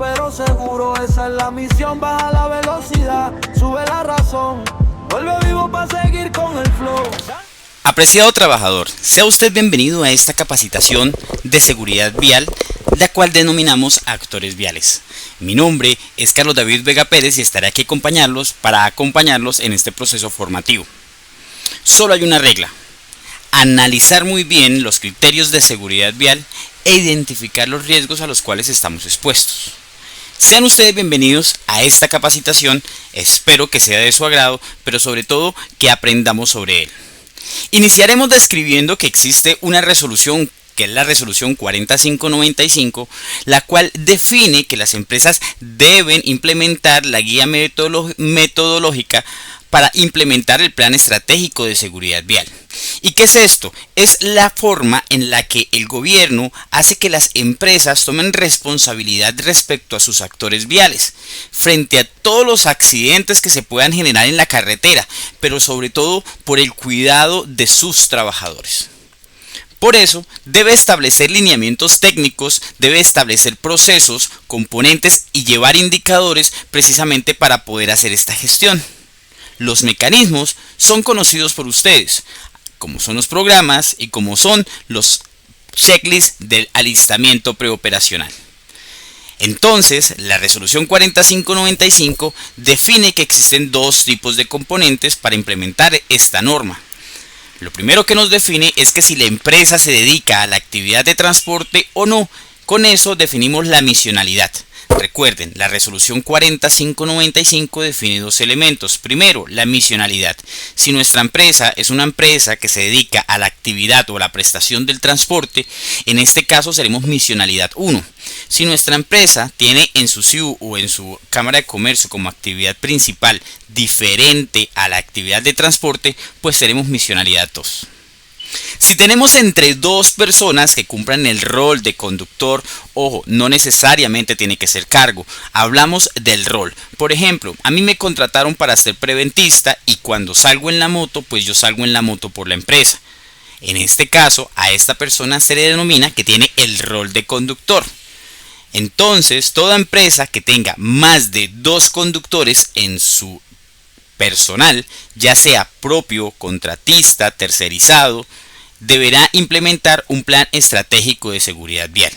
pero seguro. Esa es la misión, baja la velocidad, sube la razón, vuelve vivo para seguir con el flow. Apreciado trabajador, sea usted bienvenido a esta capacitación de seguridad vial, la cual denominamos actores viales. Mi nombre es Carlos David Vega Pérez y estaré aquí para acompañarlos en este proceso formativo. Solo hay una regla: analizar muy bien los criterios de seguridad vial e identificar los riesgos a los cuales estamos expuestos. Sean ustedes bienvenidos a esta capacitación, espero que sea de su agrado, pero sobre todo que aprendamos sobre él. Iniciaremos describiendo que existe una resolución, que es la resolución 4595, la cual define que las empresas deben implementar la guía metodológica para implementar el plan estratégico de seguridad vial. ¿Y qué es esto? Es la forma en la que el gobierno hace que las empresas tomen responsabilidad respecto a sus actores viales, frente a todos los accidentes que se puedan generar en la carretera, pero sobre todo por el cuidado de sus trabajadores. Por eso, debe establecer lineamientos técnicos, debe establecer procesos, componentes y llevar indicadores precisamente para poder hacer esta gestión. Los mecanismos son conocidos por ustedes, como son los programas y como son los checklists del alistamiento preoperacional. Entonces, la resolución 4595 define que existen dos tipos de componentes para implementar esta norma. Lo primero que nos define es que si la empresa se dedica a la actividad de transporte o no. Con eso definimos la misionalidad. Recuerden, la resolución 4595 define dos elementos. Primero, la misionalidad. Si nuestra empresa es una empresa que se dedica a la actividad o a la prestación del transporte, en este caso seremos misionalidad 1. Si nuestra empresa tiene en su CIU o en su cámara de comercio como actividad principal diferente a la actividad de transporte, pues seremos misionalidad 2. Si tenemos entre dos personas que cumplan el rol de conductor, ojo, no necesariamente tiene que ser cargo, hablamos del rol. Por ejemplo, a mí me contrataron para ser preventista y cuando salgo en la moto, pues yo salgo en la moto por la empresa. En este caso, a esta persona se le denomina que tiene el rol de conductor. Entonces, toda empresa que tenga más de dos conductores en su personal, ya sea propio, contratista, tercerizado, deberá implementar un plan estratégico de seguridad vial.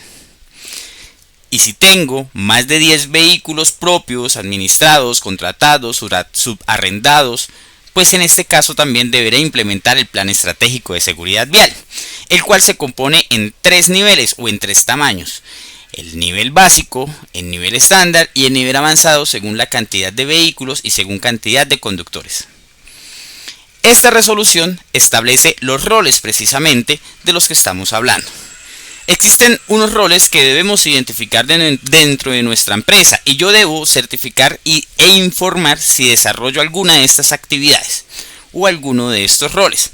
Y si tengo más de 10 vehículos propios, administrados, contratados, subarrendados, pues en este caso también deberá implementar el plan estratégico de seguridad vial, el cual se compone en 3 niveles o en 3 tamaños. El nivel básico, el nivel estándar y el nivel avanzado según la cantidad de vehículos y según cantidad de conductores. Esta resolución establece los roles precisamente de los que estamos hablando. Existen unos roles que debemos identificar dentro de nuestra empresa y yo debo certificar e informar si desarrollo alguna de estas actividades o alguno de estos roles.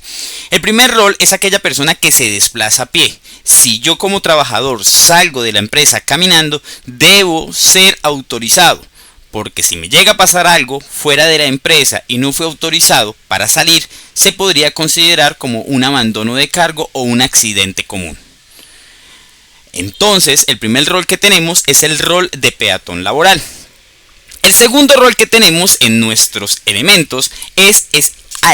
El primer rol es aquella persona que se desplaza a pie. Si yo como trabajador salgo de la empresa caminando, debo ser autorizado, porque si me llega a pasar algo fuera de la empresa y no fue autorizado para salir, se podría considerar como un abandono de cargo o un accidente común. Entonces, el primer rol que tenemos es el rol de peatón laboral. El segundo rol que tenemos en nuestros elementos es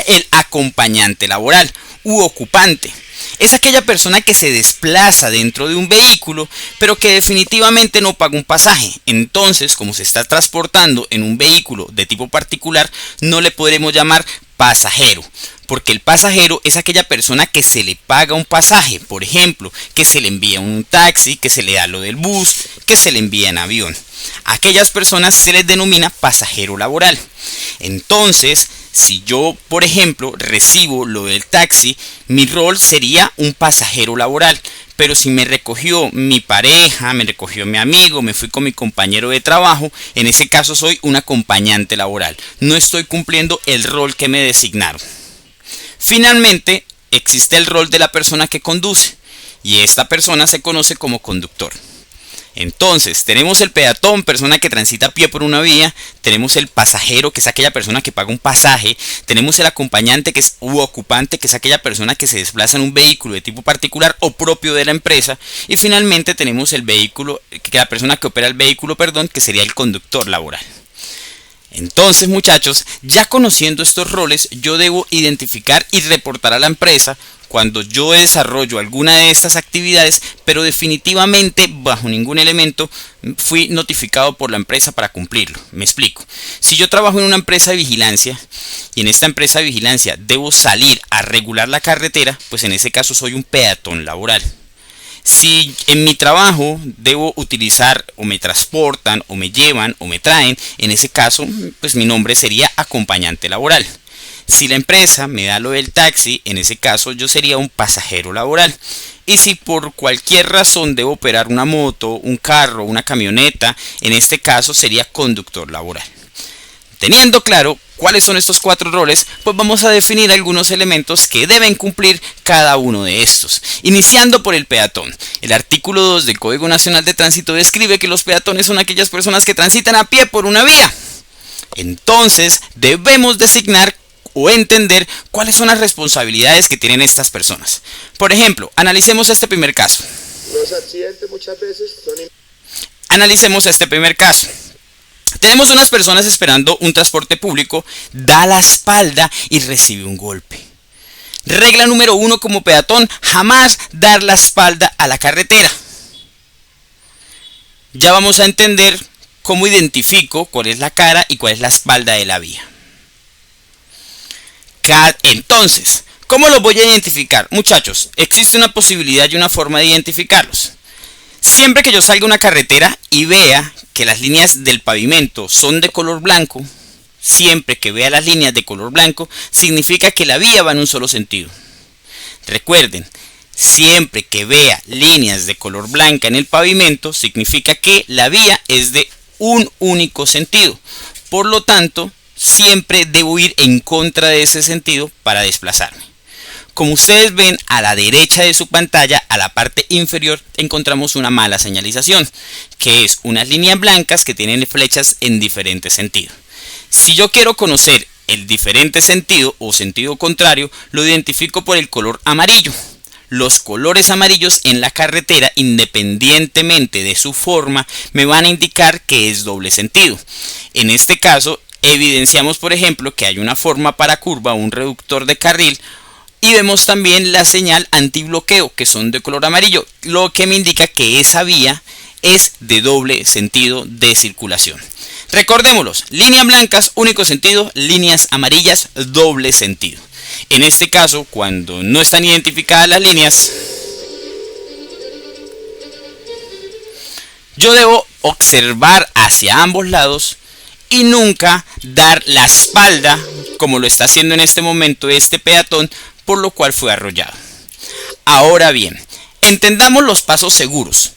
el acompañante laboral u ocupante. Es aquella persona que se desplaza dentro de un vehículo, pero que definitivamente no paga un pasaje. Entonces, como se está transportando en un vehículo de tipo particular, no le podremos llamar pasajero, porque el pasajero es aquella persona que se le paga un pasaje, por ejemplo, que se le envía un taxi, que se le da lo del bus, que se le envía en avión. A aquellas personas se les denomina pasajero laboral. Entonces, si yo, por ejemplo, recibo lo del taxi, mi rol sería un pasajero laboral. Pero si me recogió mi pareja, me recogió mi amigo, me fui con mi compañero de trabajo, en ese caso soy un acompañante laboral. No estoy cumpliendo el rol que me designaron. Finalmente, existe el rol de la persona que conduce y esta persona se conoce como conductor. Entonces, tenemos el peatón, persona que transita a pie por una vía, tenemos el pasajero, que es aquella persona que paga un pasaje, tenemos el acompañante u ocupante, que es aquella persona que se desplaza en un vehículo de tipo particular o propio de la empresa, y finalmente tenemos el vehículo, que la persona que opera el vehículo, que sería el conductor laboral. Entonces, muchachos, ya conociendo estos roles, yo debo identificar y reportar a la empresa cuando yo desarrollo alguna de estas actividades, pero definitivamente bajo ningún elemento fui notificado por la empresa para cumplirlo. Me explico. Si yo trabajo en una empresa de vigilancia y en esta empresa de vigilancia debo salir a regular la carretera, pues en ese caso soy un peatón laboral. Si en mi trabajo debo utilizar o me transportan o me llevan o me traen, en ese caso pues mi nombre sería acompañante laboral. Si la empresa me da lo del taxi, en ese caso yo sería un pasajero laboral. Y si por cualquier razón debo operar una moto, un carro, una camioneta, en este caso sería conductor laboral. Teniendo claro cuáles son estos 4 roles, pues vamos a definir algunos elementos que deben cumplir cada uno de estos. Iniciando por el peatón. El artículo 2 del Código Nacional de Tránsito describe que los peatones son aquellas personas que transitan a pie por una vía. Entonces, debemos designar o entender cuáles son las responsabilidades que tienen estas personas. Por ejemplo, analicemos este primer caso. Los accidentes muchas veces son... Analicemos este primer caso. Tenemos unas personas esperando un transporte público, da la espalda y recibe un golpe. Regla número 1 como peatón, jamás dar la espalda a la carretera. Ya vamos a entender cómo identifico cuál es la cara y cuál es la espalda de la vía. Entonces, ¿cómo los voy a identificar? Muchachos, existe una posibilidad y una forma de identificarlos. Siempre que yo salga a una carretera y vea que las líneas del pavimento son de color blanco, siempre que vea las líneas de color blanco, significa que la vía va en un solo sentido. Recuerden, siempre que vea líneas de color blanca en el pavimento, significa que la vía es de un único sentido. Por lo tanto, siempre debo ir en contra de ese sentido para desplazarme. Como ustedes ven, a la derecha de su pantalla, a la parte inferior, encontramos una mala señalización, que es unas líneas blancas que tienen flechas en diferente sentido. Si yo quiero conocer el diferente sentido o sentido contrario, lo identifico por el color amarillo. Los colores amarillos en la carretera, independientemente de su forma, me van a indicar que es doble sentido. En este caso, evidenciamos, por ejemplo, que hay una forma para curva, un reductor de carril, y vemos también la señal antibloqueo, que son de color amarillo, lo que me indica que esa vía es de doble sentido de circulación. Recordémoslos, líneas blancas, único sentido, líneas amarillas, doble sentido. En este caso, cuando no están identificadas las líneas, yo debo observar hacia ambos lados y nunca dar la espalda, como lo está haciendo en este momento este peatón, por lo cual fue arrollado. Ahora bien, entendamos los pasos seguros.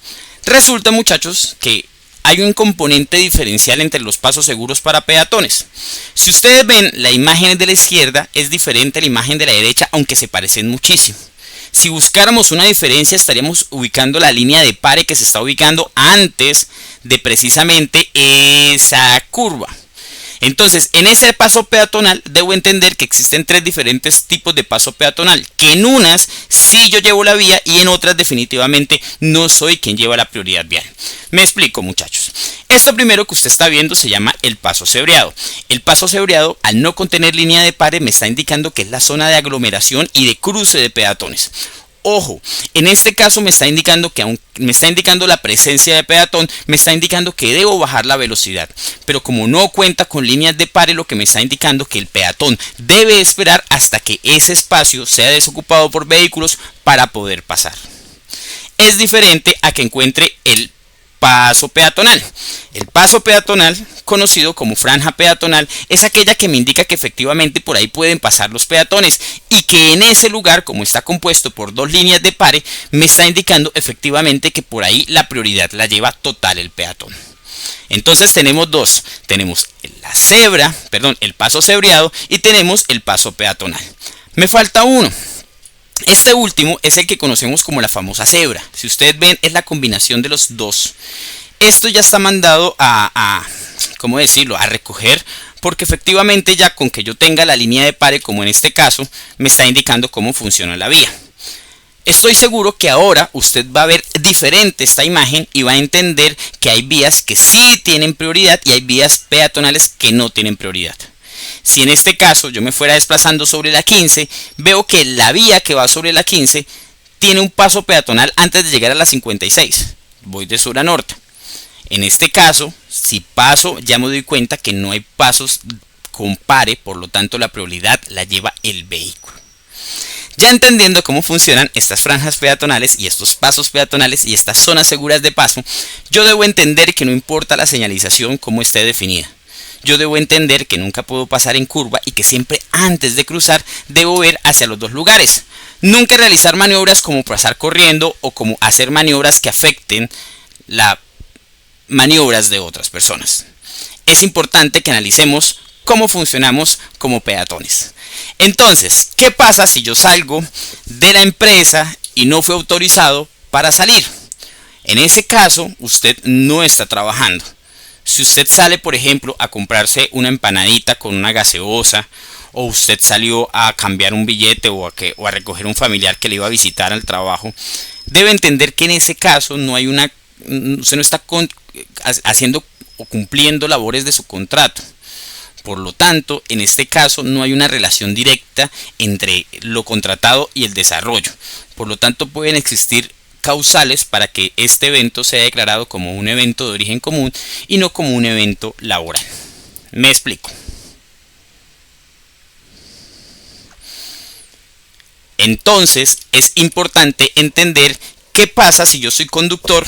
Resulta, muchachos, que hay un componente diferencial entre los pasos seguros para peatones. Si ustedes ven, la imagen de la izquierda es diferente a la imagen de la derecha, aunque se parecen muchísimo. Si buscáramos una diferencia, estaríamos ubicando la línea de pare que se está ubicando antes de precisamente esa curva. Entonces, en ese paso peatonal debo entender que existen 3 diferentes tipos de paso peatonal, que en unas sí yo llevo la vía y en otras definitivamente no soy quien lleva la prioridad vial. Me explico, muchachos. Esto primero que usted está viendo se llama el paso cebreado. El paso cebreado, al no contener línea de pare, me está indicando que es la zona de aglomeración y de cruce de peatones. Ojo, en este caso me está indicando que aunque me está indicando la presencia de peatón, me está indicando que debo bajar la velocidad. Pero como no cuenta con líneas de pare, lo que me está indicando que el peatón debe esperar hasta que ese espacio sea desocupado por vehículos para poder pasar. Es diferente a que encuentre el paso peatonal. El paso peatonal, conocido como franja peatonal, es aquella que me indica que efectivamente por ahí pueden pasar los peatones y que en ese lugar, como está compuesto por 2 líneas de pare, me está indicando efectivamente que por ahí la prioridad la lleva total el peatón. Entonces tenemos dos, tenemos el paso cebreado y tenemos el paso peatonal. Me falta uno. Este último es el que conocemos como la famosa cebra. Si ustedes ven, es la combinación de los dos. esto ya está mandado ¿cómo decirlo?, a recoger, porque efectivamente ya con que yo tenga la línea de pare, como en este caso, me está indicando cómo funciona la vía. Estoy seguro que ahora usted va a ver diferente esta imagen y va a entender que hay vías que sí tienen prioridad y hay vías peatonales que no tienen prioridad. Si en este caso yo me fuera desplazando sobre la 15, veo que la vía que va sobre la 15 tiene un paso peatonal antes de llegar a la 56. Voy de sur a norte. En este caso, si paso, ya me doy cuenta que no hay pasos con pare, por lo tanto la prioridad la lleva el vehículo. Ya entendiendo cómo funcionan estas franjas peatonales y estos pasos peatonales y estas zonas seguras de paso, yo debo entender que no importa la señalización como esté definida. Yo debo entender que nunca puedo pasar en curva y que siempre antes de cruzar debo ver hacia los dos lugares. Nunca realizar maniobras como pasar corriendo o como hacer maniobras que afecten las maniobras de otras personas. Es importante que analicemos cómo funcionamos como peatones. Entonces, ¿qué pasa si yo salgo de la empresa y no fue autorizado para salir? En ese caso, usted no está trabajando. Si usted sale, por ejemplo, a comprarse una empanadita con una gaseosa, o usted salió a cambiar un billete o a recoger un familiar que le iba a visitar al trabajo, debe entender que en ese caso usted no está haciendo o cumpliendo labores de su contrato. Por lo tanto, en este caso no hay una relación directa entre lo contratado y el desarrollo. Por lo tanto, pueden existir causales para que este evento sea declarado como un evento de origen común y no como un evento laboral. Me explico. Entonces, es importante entender qué pasa si yo soy conductor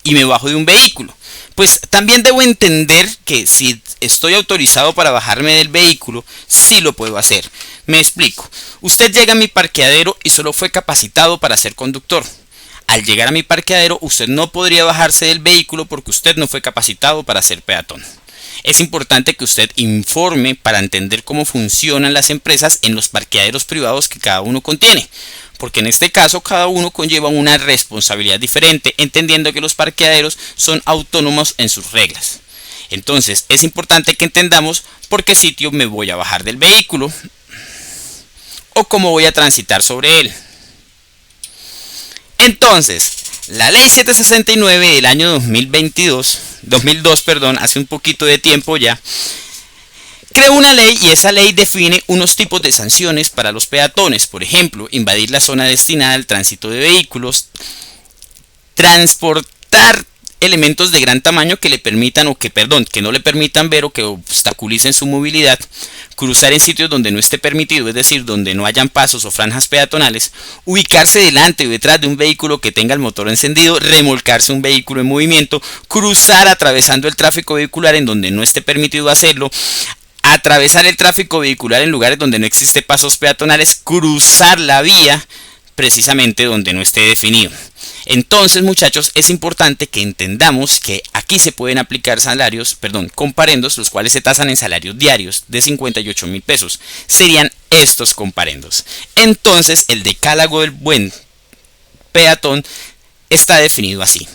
y me bajo de un vehículo. Pues también debo entender que si estoy autorizado para bajarme del vehículo, sí lo puedo hacer. Me explico. Usted llega a mi parqueadero y solo fue capacitado para ser conductor. Al llegar a mi parqueadero, usted no podría bajarse del vehículo porque usted no fue capacitado para ser peatón. Es importante que usted informe para entender cómo funcionan las empresas en los parqueaderos privados que cada uno contiene, porque en este caso cada uno conlleva una responsabilidad diferente, entendiendo que los parqueaderos son autónomos en sus reglas. Entonces es importante que entendamos por qué sitio me voy a bajar del vehículo o cómo voy a transitar sobre él. Entonces, la ley 769 del año 2002, hace un poquito de tiempo ya, creó una ley y esa ley define unos tipos de sanciones para los peatones. Por ejemplo, invadir la zona destinada al tránsito de vehículos, transportar elementos de gran tamaño que no le permitan ver o que obstaculicen su movilidad, cruzar en sitios donde no esté permitido, es decir, donde no hayan pasos o franjas peatonales, ubicarse delante o detrás de un vehículo que tenga el motor encendido, remolcarse un vehículo en movimiento, cruzar atravesando el tráfico vehicular en donde no esté permitido hacerlo, atravesar el tráfico vehicular en lugares donde no existe pasos peatonales, cruzar la vía precisamente donde no esté definido. Entonces, muchachos, es importante que entendamos que aquí se pueden aplicar comparendos, los cuales se tasan en salarios diarios de 58.000 pesos. Serían estos comparendos. Entonces, el decálogo del buen peatón está definido así.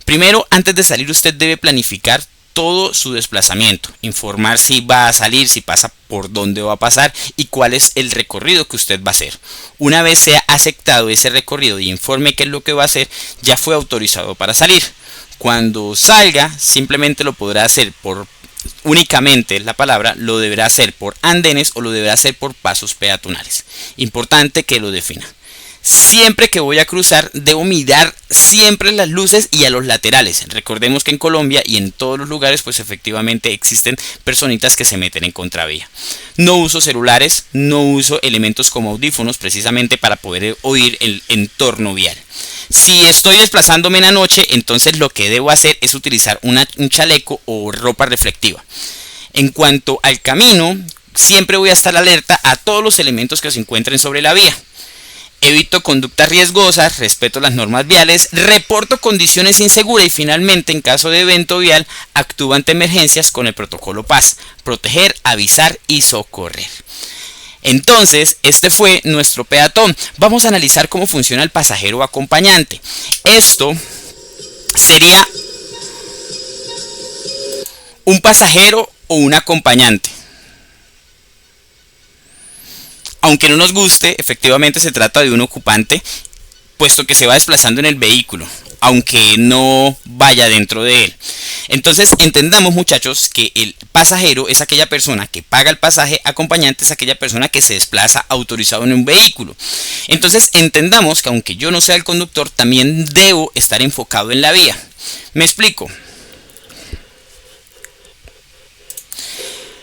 Primero, antes de salir, usted debe planificar todo su desplazamiento, informar si va a salir, si pasa por dónde va a pasar y cuál es el recorrido que usted va a hacer. Una vez sea aceptado ese recorrido y informe qué es lo que va a hacer, ya fue autorizado para salir. Cuando salga, simplemente lo podrá hacer únicamente lo deberá hacer por andenes o lo deberá hacer por pasos peatonales. Importante que lo defina. Siempre que voy a cruzar, debo mirar siempre las luces y a los laterales. Recordemos que en Colombia y en todos los lugares, pues efectivamente existen personitas que se meten en contravía. No uso celulares, no uso elementos como audífonos, precisamente para poder oír el entorno vial. Si estoy desplazándome en la noche, entonces lo que debo hacer es utilizar un chaleco o ropa reflectiva. En cuanto al camino, siempre voy a estar alerta a todos los elementos que se encuentren sobre la vía. Evito conductas riesgosas, respeto las normas viales, reporto condiciones inseguras y finalmente, en caso de evento vial, actúo ante emergencias con el protocolo PAS: proteger, avisar y socorrer. Entonces, este fue nuestro peatón. Vamos a analizar cómo funciona el pasajero acompañante. Esto sería ¿Un pasajero o un acompañante? Aunque no nos guste, efectivamente se trata de un ocupante, puesto que se va desplazando en el vehículo, aunque no vaya dentro de él. Entonces entendamos, muchachos, que el pasajero es aquella persona que paga el pasaje, acompañante es aquella persona que se desplaza autorizado en un vehículo. Entonces entendamos que aunque yo no sea el conductor, también debo estar enfocado en la vía. Me explico.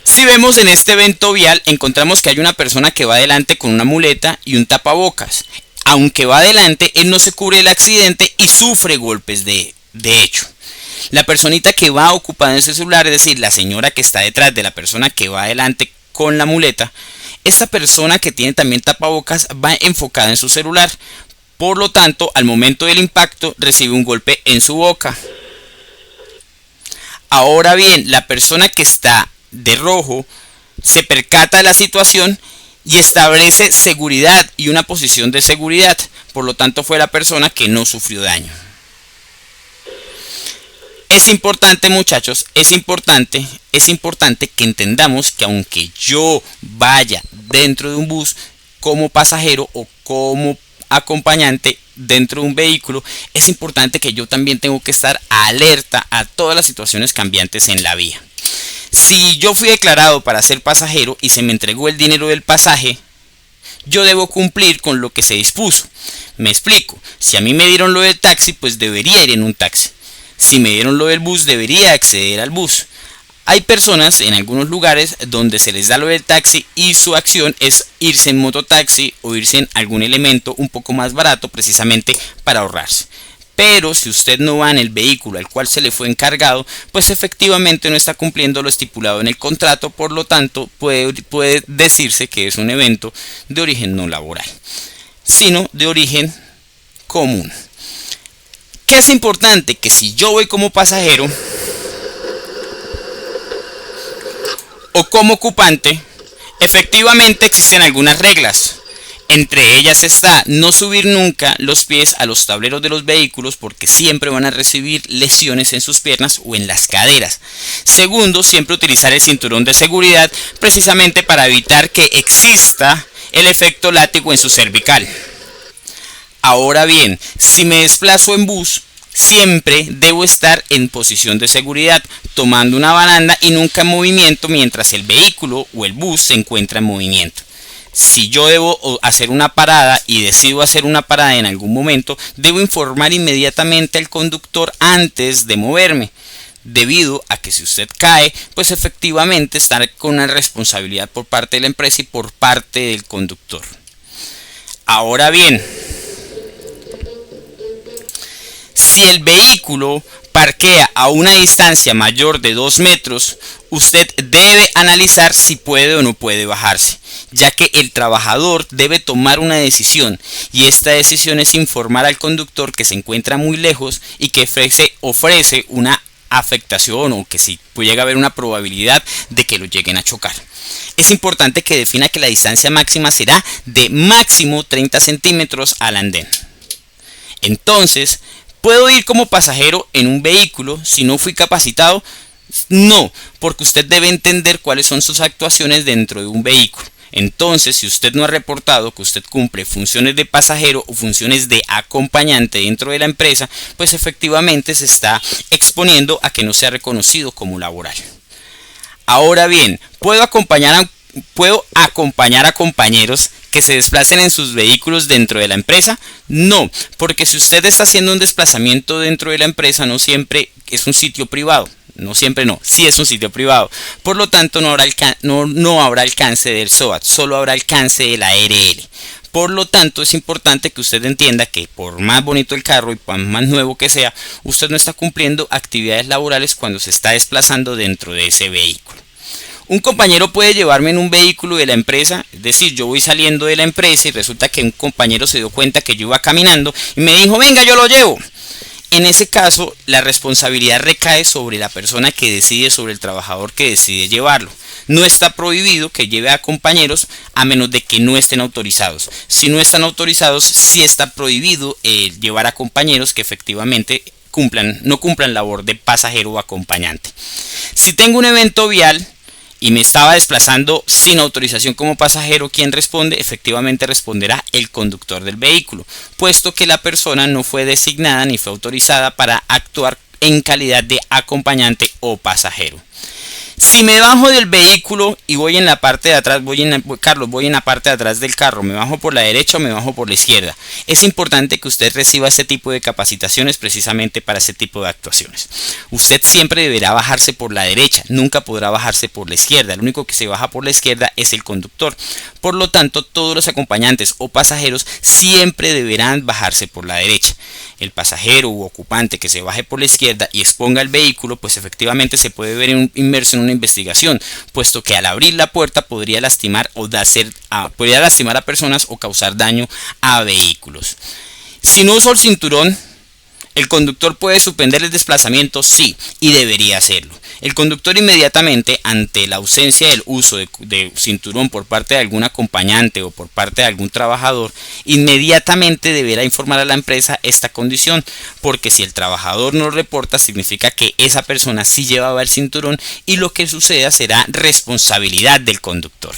Si vemos en este evento vial, encontramos que hay una persona que va adelante con una muleta y un tapabocas. Aunque va adelante, él no se cubre el accidente y sufre golpes de hecho. La personita que va ocupada ese celular, es decir, la señora que está detrás de la persona que va adelante con la muleta, esta persona que tiene también tapabocas va enfocada en su celular. Por lo tanto, al momento del impacto, recibe un golpe en su boca. Ahora bien, la persona que está de rojo se percata de la situación y establece seguridad y una posición de seguridad. Por lo tanto, fue la persona que no sufrió daño. Es importante, muchachos, es importante que entendamos que aunque yo vaya dentro de un bus como pasajero o como acompañante dentro de un vehículo, es importante que yo también tengo que estar alerta a todas las situaciones cambiantes en la vía. Si yo fui declarado para ser pasajero y se me entregó el dinero del pasaje, yo debo cumplir con lo que se dispuso. Me explico. Si a mí me dieron lo del taxi, pues debería ir en un taxi. Si me dieron lo del bus, debería acceder al bus. Hay personas en algunos lugares donde se les da lo del taxi y su acción es irse en mototaxi o irse en algún elemento un poco más barato, precisamente para ahorrarse. Pero si usted no va en el vehículo al cual se le fue encargado, pues efectivamente no está cumpliendo lo estipulado en el contrato. Por lo tanto, puede decirse que es un evento de origen no laboral, sino de origen común. ¿Qué es importante? Que si yo voy como pasajero o como ocupante, efectivamente existen algunas reglas. Entre ellas está no subir nunca los pies a los tableros de los vehículos, porque siempre van a recibir lesiones en sus piernas o en las caderas. Segundo, siempre utilizar el cinturón de seguridad, precisamente para evitar que exista el efecto látigo en su cervical. Ahora bien, si me desplazo en bus, siempre debo estar en posición de seguridad, tomando una baranda y nunca en movimiento mientras el vehículo o el bus se encuentra en movimiento. Si yo debo hacer una parada y decido hacer una parada en algún momento, debo informar inmediatamente al conductor antes de moverme, debido a que si usted cae, pues efectivamente estará con una responsabilidad por parte de la empresa y por parte del conductor. Ahora bien, si el vehículo parquea a una distancia mayor de 2 metros, usted debe analizar si puede o no puede bajarse, ya que el trabajador debe tomar una decisión, y esta decisión es informar al conductor que se encuentra muy lejos y que ofrece una afectación, o que si llega a haber una probabilidad de que lo lleguen a chocar. Es importante que defina que la distancia máxima será de máximo 30 centímetros al andén. Entonces, ¿puedo ir como pasajero en un vehículo si no fui capacitado? No, porque usted debe entender cuáles son sus actuaciones dentro de un vehículo. Entonces, si usted no ha reportado que usted cumple funciones de pasajero o funciones de acompañante dentro de la empresa, pues efectivamente se está exponiendo a que no sea reconocido como laboral. Ahora bien, ¿puedo acompañar a compañeros que se desplacen en sus vehículos dentro de la empresa? No, porque si usted está haciendo un desplazamiento dentro de la empresa, no siempre es un sitio privado. No siempre, no, sí es un sitio privado. Por lo tanto, no habrá alcance del SOAT, solo habrá alcance de la ARL. Por lo tanto, es importante que usted entienda que por más bonito el carro y por más nuevo que sea, usted no está cumpliendo actividades laborales cuando se está desplazando dentro de ese vehículo. Un compañero puede llevarme en un vehículo de la empresa, es decir, yo voy saliendo de la empresa y resulta que un compañero se dio cuenta que yo iba caminando y me dijo, venga, yo lo llevo. En ese caso, la responsabilidad recae sobre la persona que decide, sobre el trabajador que decide llevarlo. No está prohibido que lleve a compañeros a menos de que no estén autorizados. Si no están autorizados, sí está prohibido llevar a compañeros que efectivamente no cumplan labor de pasajero o acompañante. Si tengo un evento vial y me estaba desplazando sin autorización como pasajero, ¿quién responde? Efectivamente responderá el conductor del vehículo, puesto que la persona no fue designada ni fue autorizada para actuar en calidad de acompañante o pasajero. Si me bajo del vehículo y voy en la parte de atrás, voy en la parte de atrás del carro, ¿me bajo por la derecha o me bajo por la izquierda? Es importante que usted reciba este tipo de capacitaciones precisamente para ese tipo de actuaciones. Usted siempre deberá bajarse por la derecha, nunca podrá bajarse por la izquierda. El único que se baja por la izquierda es el conductor. Por lo tanto, todos los acompañantes o pasajeros siempre deberán bajarse por la derecha. El pasajero u ocupante que se baje por la izquierda y exponga el vehículo, pues efectivamente se puede ver inmerso en una investigación, puesto que al abrir la puerta podría lastimar a personas o causar daño a vehículos. Si no uso el cinturón, ¿el conductor puede suspender el desplazamiento? Sí, y debería hacerlo. El conductor inmediatamente, ante la ausencia del uso de cinturón por parte de algún acompañante o por parte de algún trabajador, inmediatamente deberá informar a la empresa esta condición, porque si el trabajador no reporta, significa que esa persona sí llevaba el cinturón y lo que suceda será responsabilidad del conductor.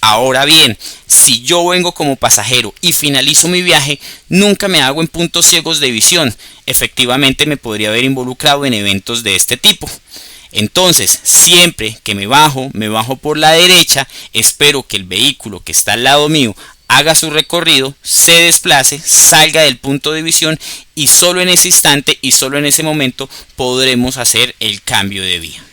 Ahora bien, si yo vengo como pasajero y finalizo mi viaje, nunca me hago en puntos ciegos de visión. Efectivamente me podría haber involucrado en eventos de este tipo. Entonces, siempre que me bajo por la derecha, espero que el vehículo que está al lado mío haga su recorrido, se desplace, salga del punto de visión y solo en ese instante y solo en ese momento podremos hacer el cambio de vía.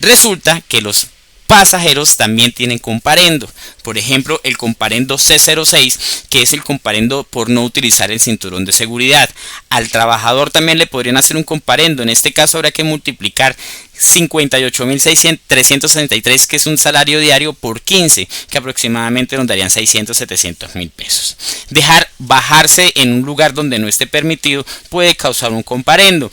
Resulta que los pasajeros también tienen comparendo. Por ejemplo, el comparendo C06, que es el comparendo por no utilizar el cinturón de seguridad. Al trabajador también le podrían hacer un comparendo. En este caso habrá que multiplicar 58.363, que es un salario diario, por 15, que aproximadamente nos darían 600-700.000 pesos. Bajarse en un lugar donde no esté permitido puede causar un comparendo.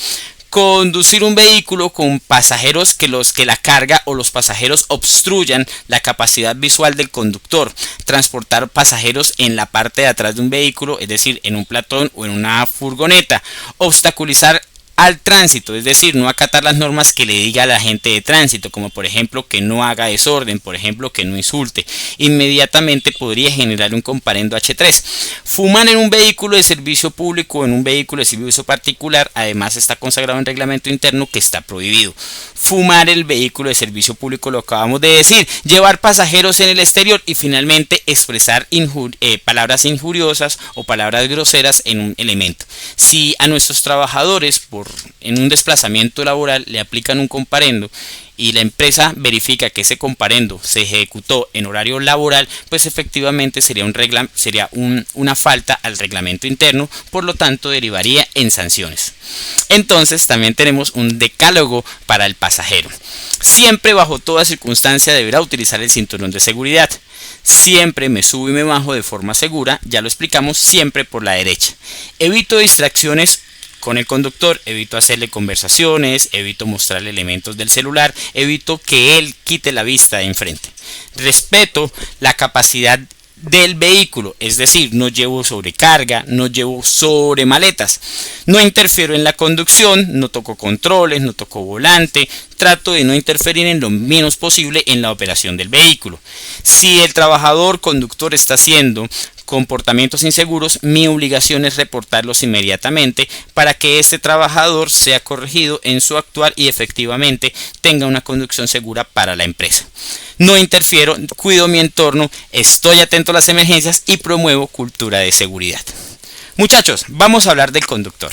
Conducir un vehículo con pasajeros que la carga o los pasajeros obstruyan la capacidad visual del conductor. Transportar pasajeros en la parte de atrás de un vehículo, es decir, en un platón o en una furgoneta. Obstaculizar al tránsito, es decir, no acatar las normas que le diga a la gente de tránsito, como por ejemplo que no haga desorden, por ejemplo que no insulte. Inmediatamente podría generar un comparendo H3. Fumar en un vehículo de servicio público o en un vehículo de servicio particular, además está consagrado en reglamento interno que está prohibido. Fumar el vehículo de servicio público, lo acabamos de decir. Llevar pasajeros en el exterior y finalmente expresar palabras injuriosas o palabras groseras en un elemento. Si a nuestros trabajadores en un desplazamiento laboral le aplican un comparendo y la empresa verifica que ese comparendo se ejecutó en horario laboral, pues efectivamente sería una falta al reglamento interno, por lo tanto derivaría en sanciones. Entonces también tenemos un decálogo para el pasajero. Siempre, bajo toda circunstancia, deberá utilizar el cinturón de seguridad. Siempre me subo y me bajo de forma segura, ya lo explicamos, siempre por la derecha. Evito distracciones con el conductor, evito hacerle conversaciones, evito mostrarle elementos del celular, evito que él quite la vista de enfrente. Respeto la capacidad del vehículo, es decir, no llevo sobrecarga, no llevo sobremaletas, no interfiero en la conducción, no toco controles, no toco volante, trato de no interferir en lo menos posible en la operación del vehículo. Si el trabajador conductor está haciendo comportamientos inseguros, mi obligación es reportarlos inmediatamente para que este trabajador sea corregido en su actuar y efectivamente tenga una conducción segura para la empresa. No interfiero, cuido mi entorno, estoy atento a las emergencias y promuevo cultura de seguridad. Muchachos, vamos a hablar del conductor.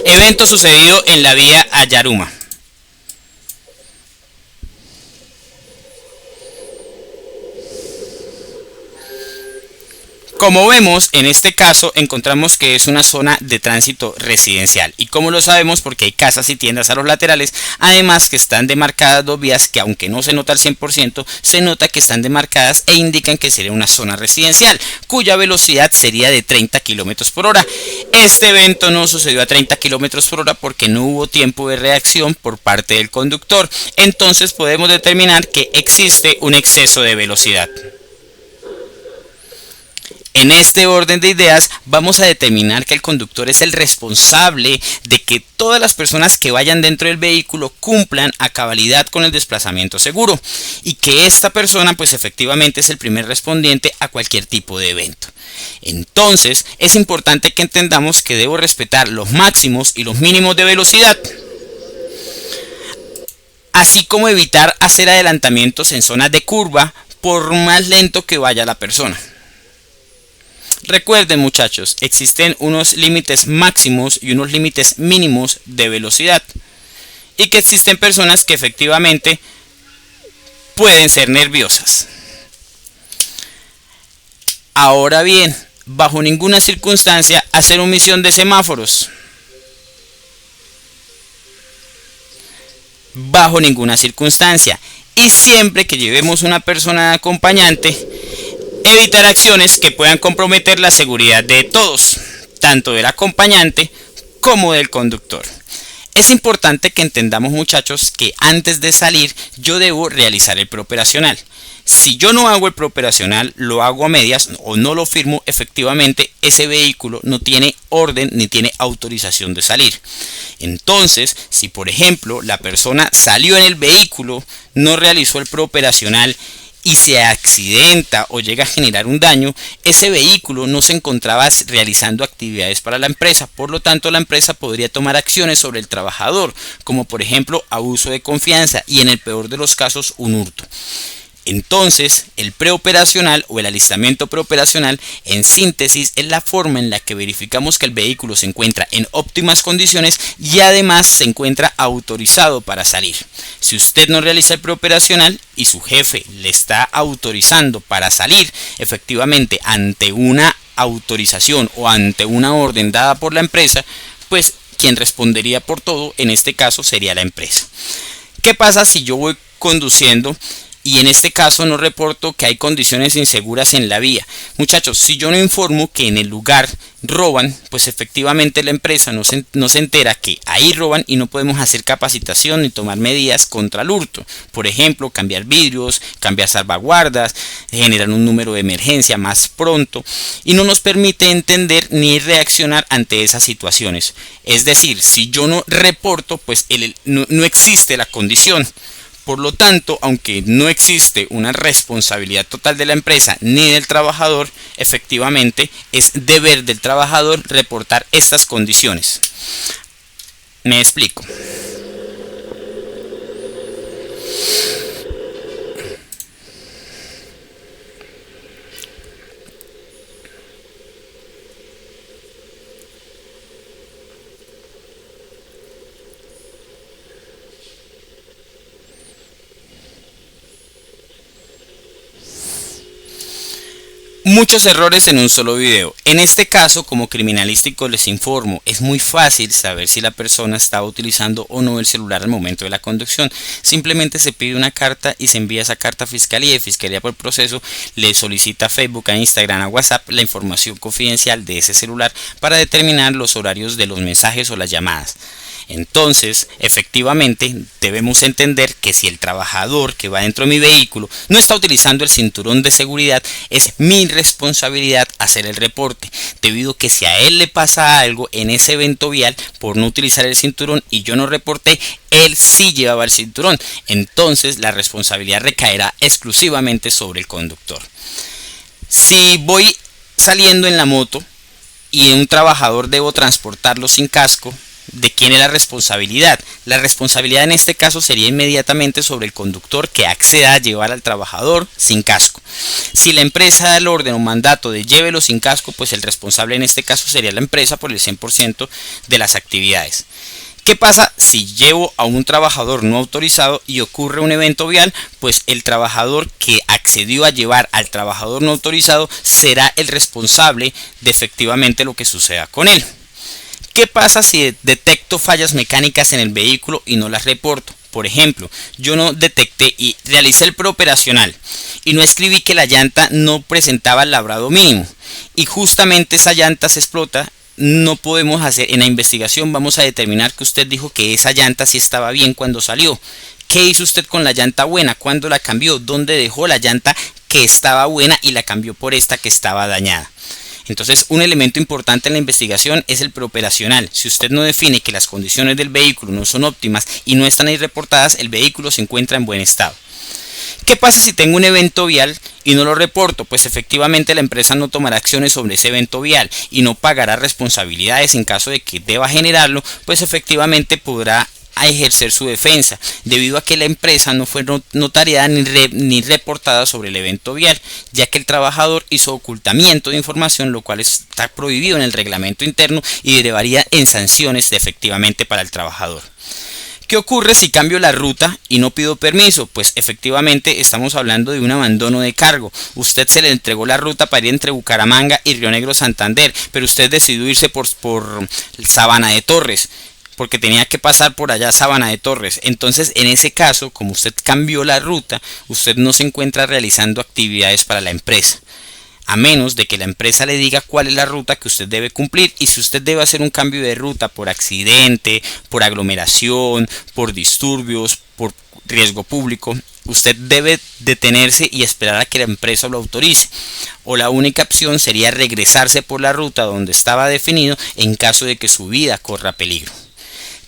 Evento sucedido en la vía Ayaruma. Como vemos, en este caso encontramos que es una zona de tránsito residencial. ¿Y cómo lo sabemos? Porque hay casas y tiendas a los laterales, además que están demarcadas dos vías que, aunque no se nota al 100%, se nota que están demarcadas e indican que sería una zona residencial, cuya velocidad sería de 30 km por hora. Este evento no sucedió a 30 km por hora porque no hubo tiempo de reacción por parte del conductor. Entonces podemos determinar que existe un exceso de velocidad. En este orden de ideas vamos a determinar que el conductor es el responsable de que todas las personas que vayan dentro del vehículo cumplan a cabalidad con el desplazamiento seguro y que esta persona pues efectivamente es el primer respondiente a cualquier tipo de evento. Entonces es importante que entendamos que debo respetar los máximos y los mínimos de velocidad, así como evitar hacer adelantamientos en zonas de curva por más lento que vaya la persona. Recuerden, muchachos, existen unos límites máximos y unos límites mínimos de velocidad y que existen personas que efectivamente pueden ser nerviosas. Ahora bien, bajo ninguna circunstancia hacer omisión de semáforos. Bajo ninguna circunstancia. Y siempre que llevemos una persona acompañante, evitar acciones que puedan comprometer la seguridad de todos, tanto del acompañante como del conductor. Es importante que entendamos, muchachos, que antes de salir yo debo realizar el preoperacional. Si yo no hago el preoperacional, lo hago a medias o no lo firmo, efectivamente ese vehículo no tiene orden ni tiene autorización de salir. Entonces, si por ejemplo la persona salió en el vehículo, no realizó el preoperacional y se accidenta o llega a generar un daño, ese vehículo no se encontraba realizando actividades para la empresa. Por lo tanto, la empresa podría tomar acciones sobre el trabajador, como por ejemplo abuso de confianza y en el peor de los casos un hurto. Entonces, el preoperacional o el alistamiento preoperacional, en síntesis, es la forma en la que verificamos que el vehículo se encuentra en óptimas condiciones y además se encuentra autorizado para salir. Si usted no realiza el preoperacional y su jefe le está autorizando para salir, efectivamente, ante una autorización o ante una orden dada por la empresa, pues quien respondería por todo en este caso sería la empresa. ¿Qué pasa si yo voy conduciendo y en este caso no reporto que hay condiciones inseguras en la vía? Muchachos, si yo no informo que en el lugar roban, pues efectivamente la empresa no se entera que ahí roban y no podemos hacer capacitación ni tomar medidas contra el hurto. Por ejemplo, cambiar vidrios, cambiar salvaguardas, generar un número de emergencia más pronto y no nos permite entender ni reaccionar ante esas situaciones. Es decir, si yo no reporto, pues no existe la condición. Por lo tanto, aunque no existe una responsabilidad total de la empresa ni del trabajador, efectivamente es deber del trabajador reportar estas condiciones. Me explico. Muchos errores en un solo video. En este caso, como criminalístico les informo, es muy fácil saber si la persona estaba utilizando o no el celular al momento de la conducción. Simplemente se pide una carta y se envía esa carta a Fiscalía y Fiscalía por proceso le solicita a Facebook, a Instagram, a WhatsApp la información confidencial de ese celular para determinar los horarios de los mensajes o las llamadas. Entonces, efectivamente, debemos entender que si el trabajador que va dentro de mi vehículo no está utilizando el cinturón de seguridad, es mi responsabilidad hacer el reporte, debido a que si a él le pasa algo en ese evento vial por no utilizar el cinturón y yo no reporté, él sí llevaba el cinturón. Entonces, la responsabilidad recaerá exclusivamente sobre el conductor. Si voy saliendo en la moto y un trabajador debo transportarlo sin casco, ¿de quién es la responsabilidad? La responsabilidad en este caso sería inmediatamente sobre el conductor que acceda a llevar al trabajador sin casco. Si la empresa da el orden o mandato de llévelo sin casco, pues el responsable en este caso sería la empresa por el 100% de las actividades. ¿Qué pasa si llevo a un trabajador no autorizado y ocurre un evento vial? Pues el trabajador que accedió a llevar al trabajador no autorizado será el responsable de efectivamente lo que suceda con él. ¿Qué pasa si detecto fallas mecánicas en el vehículo y no las reporto? Por ejemplo, yo no detecté y realicé el preoperacional y no escribí que la llanta no presentaba el labrado mínimo y justamente esa llanta se explota. No podemos hacer, en la investigación vamos a determinar que usted dijo que esa llanta sí estaba bien cuando salió. ¿Qué hizo usted con la llanta buena? ¿Cuándo la cambió? ¿Dónde dejó la llanta que estaba buena y la cambió por esta que estaba dañada. Entonces, un elemento importante en la investigación es el preoperacional. Si usted no define que las condiciones del vehículo no son óptimas y no están ahí reportadas, el vehículo se encuentra en buen estado. ¿Qué pasa si tengo un evento vial y no lo reporto? Pues efectivamente la empresa no tomará acciones sobre ese evento vial y no pagará responsabilidades en caso de que deba generarlo, pues efectivamente podrá ejercer su defensa, debido a que la empresa no fue notariada ni reportada sobre el evento vial, ya que el trabajador hizo ocultamiento de información, lo cual está prohibido en el reglamento interno y derivaría en sanciones efectivamente para el trabajador. ¿Qué ocurre si cambio la ruta y no pido permiso? Pues efectivamente estamos hablando de un abandono de cargo. Usted se le entregó la ruta para ir entre Bucaramanga y Río Negro Santander, pero usted decidió irse por Sabana de Torres, porque tenía que pasar por allá Sabana de Torres. Entonces, en ese caso, como usted cambió la ruta, usted no se encuentra realizando actividades para la empresa, a menos de que la empresa le diga cuál es la ruta que usted debe cumplir. Y si usted debe hacer un cambio de ruta por accidente, por aglomeración, por disturbios, por riesgo público, usted debe detenerse y esperar a que la empresa lo autorice. O la única opción sería regresarse por la ruta donde estaba definido en caso de que su vida corra peligro.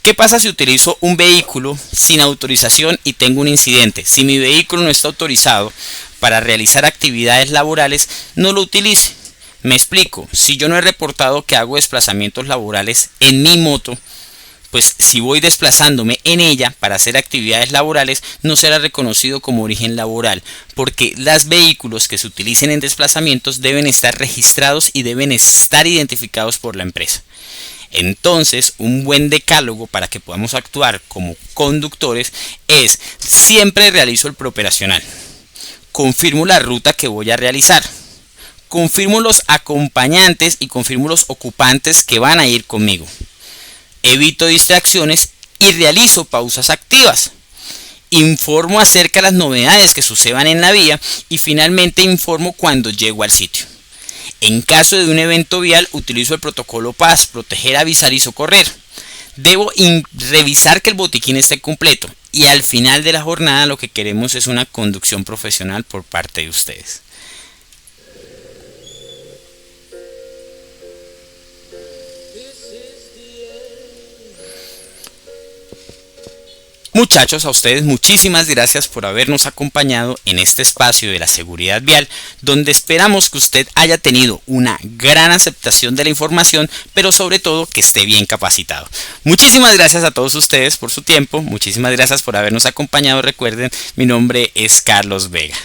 ¿Qué pasa si utilizo un vehículo sin autorización y tengo un incidente? Si mi vehículo no está autorizado para realizar actividades laborales, no lo utilice. Me explico. Si yo no he reportado que hago desplazamientos laborales en mi moto, pues si voy desplazándome en ella para hacer actividades laborales, no será reconocido como origen laboral, porque los vehículos que se utilicen en desplazamientos deben estar registrados y deben estar identificados por la empresa. Entonces, un buen decálogo para que podamos actuar como conductores es: siempre realizo el preoperacional, confirmo la ruta que voy a realizar, confirmo los acompañantes y confirmo los ocupantes que van a ir conmigo, evito distracciones y realizo pausas activas, informo acerca de las novedades que sucedan en la vía y finalmente informo cuando llego al sitio. En caso de un evento vial, utilizo el protocolo PAS: proteger, avisar y socorrer. Debo revisar que el botiquín esté completo, y al final de la jornada lo que queremos es una conducción profesional por parte de ustedes. Muchachos, a ustedes muchísimas gracias por habernos acompañado en este espacio de la seguridad vial, donde esperamos que usted haya tenido una gran aceptación de la información, pero sobre todo que esté bien capacitado. Muchísimas gracias a todos ustedes por su tiempo, muchísimas gracias por habernos acompañado. Recuerden, mi nombre es Carlos Vega.